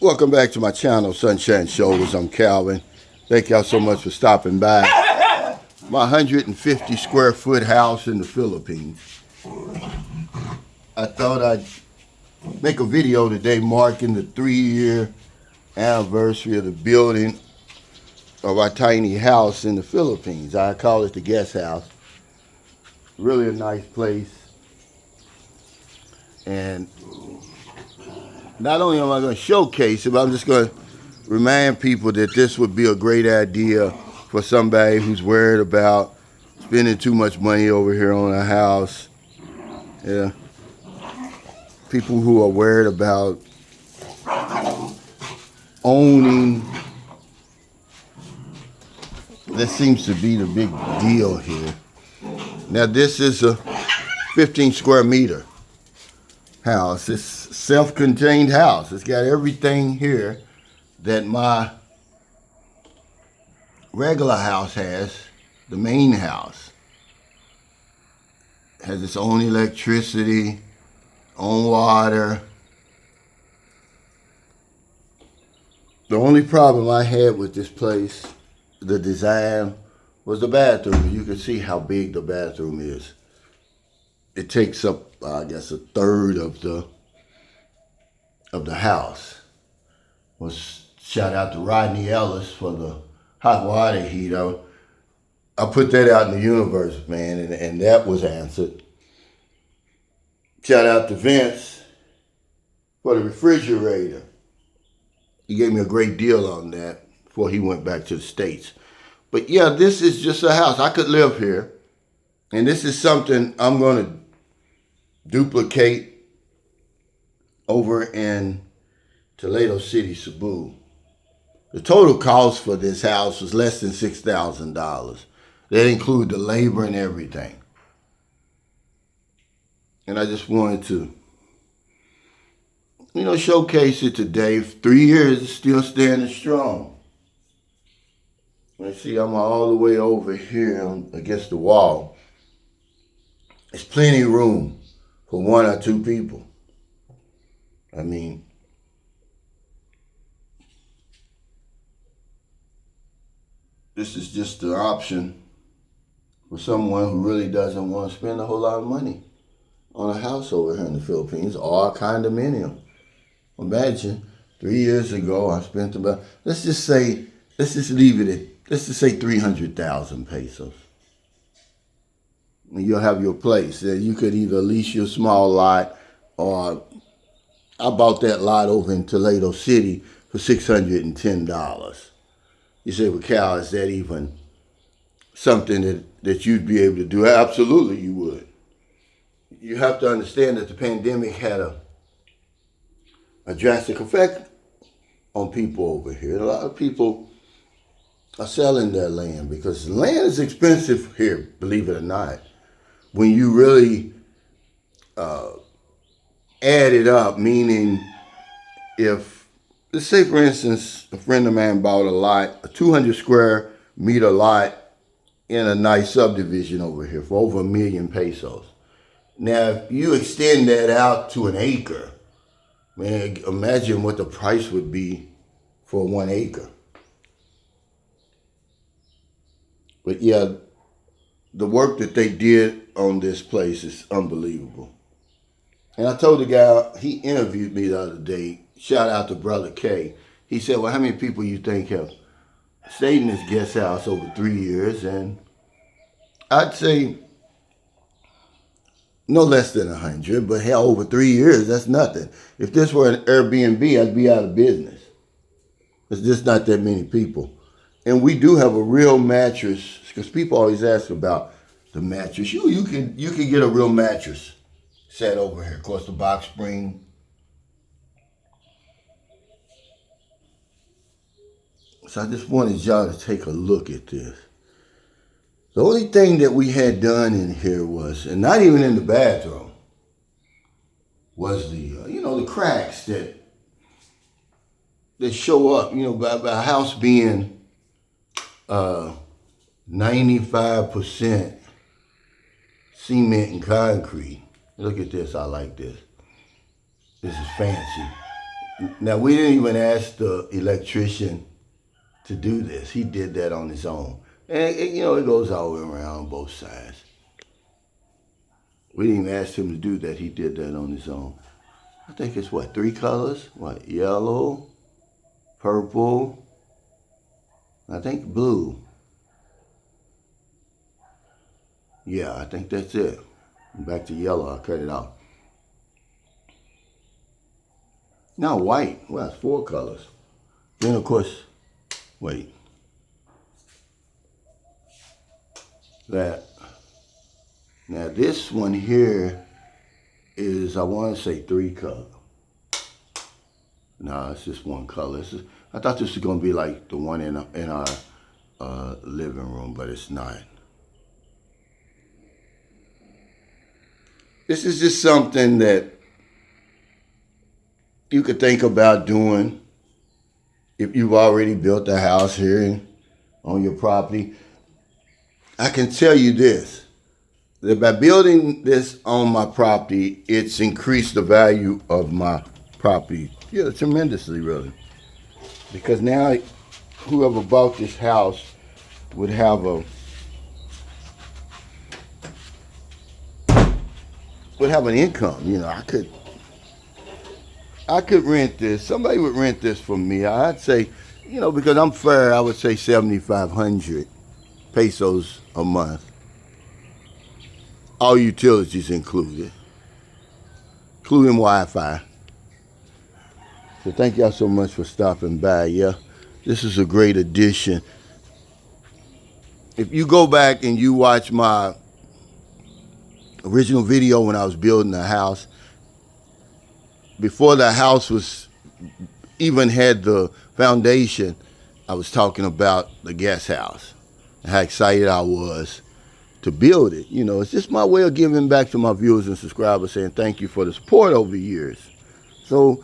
Welcome back to my channel, Sunshine Shoulders. I'm Calvin. Thank y'all so much for stopping by. My 150 square foot house in the Philippines. I thought I'd make a video today marking the 3-year anniversary of the building of our tiny house in the Philippines. I call it the guest house. Really a nice place. And not only am I going to showcase it, but I'm just going to remind people that this would be a great idea for somebody who's worried about spending too much money over here on a house. Yeah. People who are worried about owning. That seems to be the big deal here. Now this is a 15 square meter house. It's self-contained house. It's got everything here that my regular house has. The main house has its own electricity, own water. The only problem I had with this place, the design, was the bathroom. You can see how big the bathroom is. It takes up, I guess, a third of the house. Shout out to Rodney Ellis for the hot water heater. I put that out in the universe, man, and that was answered. Shout out to Vince for the refrigerator. He gave me a great deal on that before he went back to the States. But yeah, this is just a house. I could live here. And this is something I'm going to duplicate over in Toledo City, Cebu. The total cost for this house was less than $6,000. That included the labor and everything. And I just wanted to, showcase it today. 3 years, it's still standing strong. Let's see, I'm all the way over here against the wall. There's plenty of room for 1 or 2 people. I mean, this is just the option for someone who really doesn't want to spend a whole lot of money on a house over here in the Philippines or a condominium. Imagine 3 years ago, I spent about, let's just leave it at, let's just say 300,000 pesos. And you'll have your place. You could either lease your small lot, or I bought that lot over in Toledo City for $610. You say, well, Cal, is that even something that you'd be able to do? Absolutely, you would. You have to understand that the pandemic had a drastic effect on people over here. A lot of people are selling their land because land is expensive here, believe it or not. When you really add it up, meaning if, let's say for instance, a friend of mine bought a lot, a 200 square meter lot in a nice subdivision over here for over 1 million pesos. Now, if you extend that out to an acre, man, imagine what the price would be for 1 acre. But yeah, the work that they did on this place is unbelievable. And I told the guy, he interviewed me the other day, shout out to Brother K. He said, well, how many people you think have stayed in this guest house over 3 years? And I'd say no less than 100, but hell, over 3 years, that's nothing. If this were an Airbnb, I'd be out of business. There's just not that many people. And we do have a real mattress, because people always ask about the mattress. You can get a real mattress set over here. Of course, the box spring. So I just wanted y'all to take a look at this. The only thing that we had done in here was, and not even in the bathroom, was the cracks that show up, by a house being 95% cement and concrete. Look at this, I like this. This is fancy. Now, we didn't even ask the electrician to do this. He did that on his own. And, it goes all the way around both sides. We didn't even ask him to do that. He did that on his own. I think it's what, 3 colors? What, yellow, purple, I think blue. Yeah, I think that's it. Back to yellow, I'll cut it off. Now white, well, it's 4 colors. Then of course, wait. Now this one here is, I want to say 3 colors. No, it's just 1 color. I thought this was going to be like the one in our living room, but it's not. This is just something that you could think about doing if you've already built a house here on your property. I can tell you this, that by building this on my property, it's increased the value of my property, yeah, tremendously, really. Because now whoever bought this house would have an income. I could rent this. Somebody would rent this from me. I'd say, because I'm fair, I would say 7,500 pesos a month. All utilities included, including Wi-Fi. So thank y'all so much for stopping by. Yeah, this is a great addition. If you go back and you watch my original video when I was building the house, before the house was even had the foundation, I was talking about the guest house and how excited I was to build it. It's just my way of giving back to my viewers and subscribers, saying thank you for the support over the years. So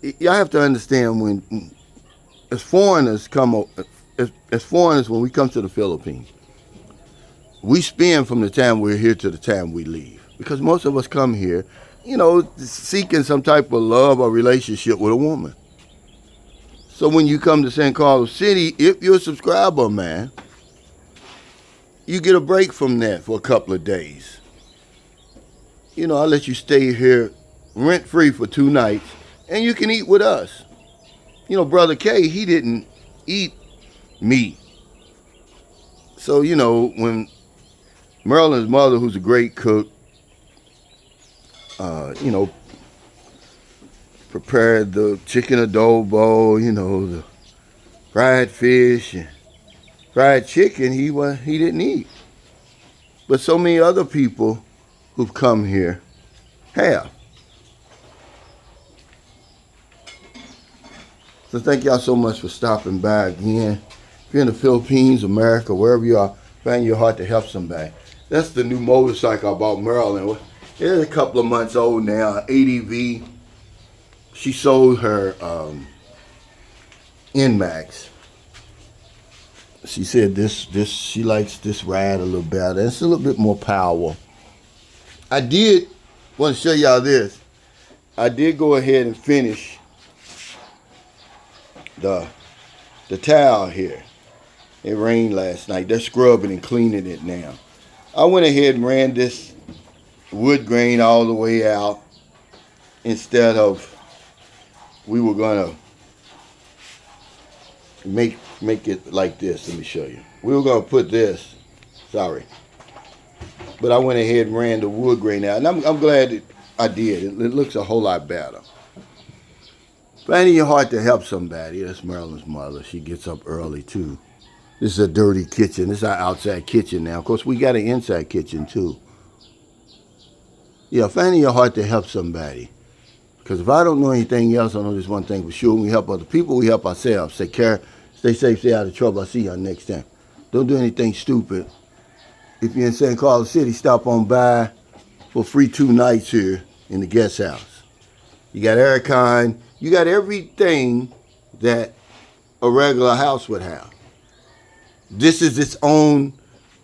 y'all have to understand, when as foreigners when we come to the Philippines, we spend from the time we're here to the time we leave, because most of us come here seeking some type of love or relationship with a woman. So when you come to San Carlos City, if you're a subscriber, man, you get a break from that for a couple of days. I'll let you stay here rent-free for 2 nights, and you can eat with us. Brother K, he didn't eat meat. So, when Marilyn's mother, who's a great cook, prepared the chicken adobo, the fried fish and fried chicken, he didn't eat. But so many other people who've come here have. So thank y'all so much for stopping by again. If you're in the Philippines, America, wherever you are, find your heart to help somebody. That's the new motorcycle I bought Marilyn. It's a couple of months old now, ADV. She sold her NMAX. She said she likes this ride a little better. It's a little bit more power. I did want to show y'all this. I did go ahead and finish the tile here. It rained last night. They're scrubbing and cleaning it now. I went ahead and ran this wood grain all the way out, instead of we were gonna make it like this. Let me show you. We were gonna put this, sorry, but I went ahead and ran the wood grain out, and I'm glad that I did. It looks a whole lot better. Finding your heart to help somebody. That's Marilyn's mother. She gets up early too. This is a dirty kitchen. This is our outside kitchen now. Of course, we got an inside kitchen too. Yeah, finding your heart to help somebody. Because if I don't know anything else, I know this one thing for sure. When we help other people, we help ourselves. Take care, stay safe, stay out of trouble. I'll see y'all next time. Don't do anything stupid. If you're in San Carlos City, stop on by for free 2 nights here in the guest house. You got aircon. You got everything that a regular house would have. This is its own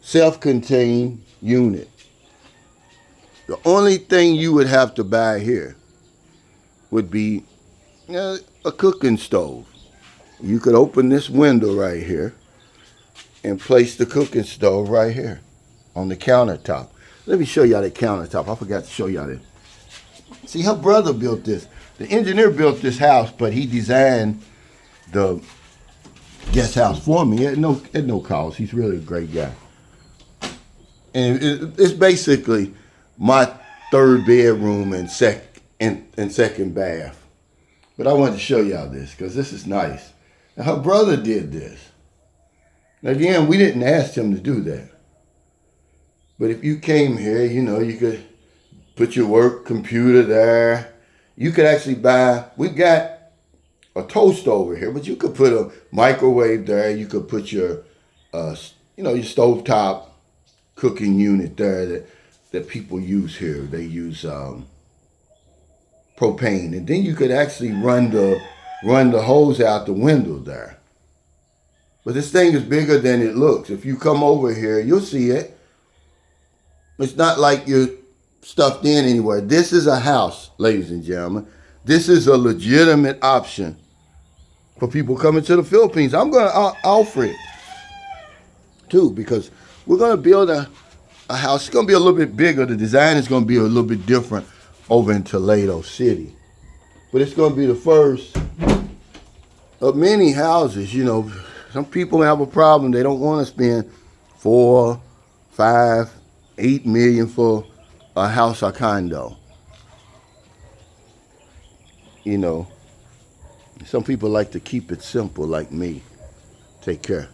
self-contained unit. The only thing you would have to buy here would be, a cooking stove. You could open this window right here and place the cooking stove right here on the countertop. Let me show y'all the countertop. I forgot to show y'all this. See, her brother built this. The engineer built this house, but he designed the guest house for me at no cost. He's really a great guy. And it's basically my third bedroom and second bath. But I wanted to show y'all this because this is nice. And her brother did this. Now, again, we didn't ask him to do that. But if you came here, you could put your work computer there. You could actually we've got a toaster over here, but you could put a microwave there. You could put your stovetop cooking unit there that people use here. They use propane, and then you could actually run the hose out the window there. But this thing is bigger than it looks. If you come over here, you'll see it. It's not like you're stuffed in anywhere. This is a house, ladies and gentlemen. This is a legitimate option for people coming to the Philippines. I'm going to offer it too, because we're going to build a house. It's going to be a little bit bigger. The design is going to be a little bit different over in Toledo City. But it's going to be the first of many houses. Some people have a problem. They don't want to spend 4, 5, 8 million for a house or condo. Some people like to keep it simple like me. Take care.